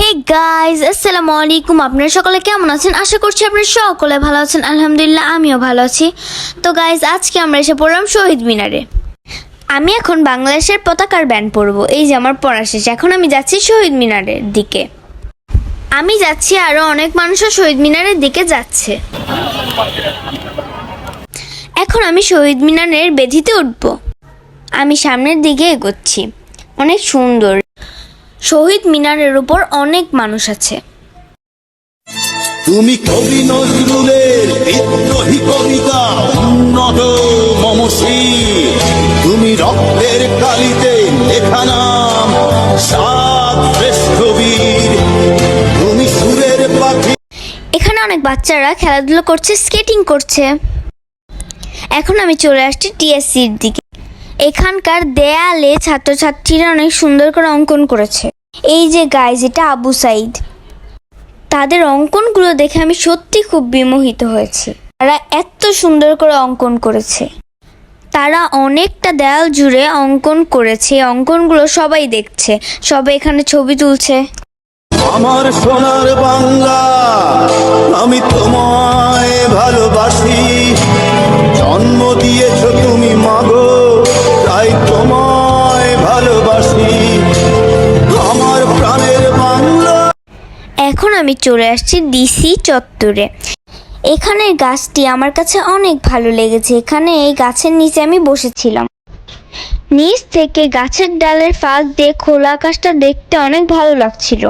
Hey guys, আসসালামু আলাইকুম। আপনারা সকলে কেমন আছেন? আশা করছি আপনারা সকলে ভালো আছেন। আলহামদুলিল্লাহ, আমিও ভালো আছি। তো গাইজ, আজকে আমরা এসে পড়লাম শহীদ মিনারে। আমি এখন বাংলাদেশের পতাকার ব্যান্ড পরবো। এই যে আমার পড়া শেষ, এখন আমি যাচ্ছি শহীদ মিনারের দিকে। আমি যাচ্ছি, আরও অনেক মানুষও শহীদ মিনারের দিকে যাচ্ছে। এখন আমি শহীদ মিনারের বেদিতে উঠবো। আমি সামনের দিকে এগোচ্ছি। অনেক সুন্দর। শহীদ মিনারের উপর অনেক মানুষ আছে। তুমি কবি নজরুলের বিদ্রোহী কবিতা উন্নত মমসী, তুমি রক্তের কালিতে লেখা নাম সাত শ্রেষ্ঠ বীর, তুমি সুরের পাখি। এখানে অনেক বাচ্চারা খেলাধুলা করছে, স্কেটিং করছে। এখন আমি চলে আসছি টিএসসির দিকে। এখানকার দেয়ালে ছাত্রছাত্রীরা অনেক সুন্দর করে অঙ্কন করেছে। এই যে গাইজ, এটা আবু সাইদ। তাদের অঙ্কনগুলো দেখে আমি সত্যি খুব বিমোহিত হয়েছি। তারা এত সুন্দর করে অঙ্কন করেছে। তারা অনেকটা দেয়াল জুড়ে অঙ্কন করেছে। অঙ্কনগুলো সবাই দেখছে, সবাই এখানে ছবি তুলছে। আমার সোনার বাংলা, আমি তোমায় ভালোবাসি, জন্ম দিয়েছ তুমি মাগো, তাই তোমায় ভালোবাসি, আমার প্রাণের বাংলা। এখন আমি চলে আসছি ডিসি চত্বরে। এখানের গাছটি আমার কাছে অনেক ভালো লেগেছে। এখানে এই গাছের নিচে আমি বসেছিলাম। নিচ থেকে গাছের ডালের ফাঁক দিয়ে খোলা আকাশটা দেখতে অনেক ভালো লাগছিল।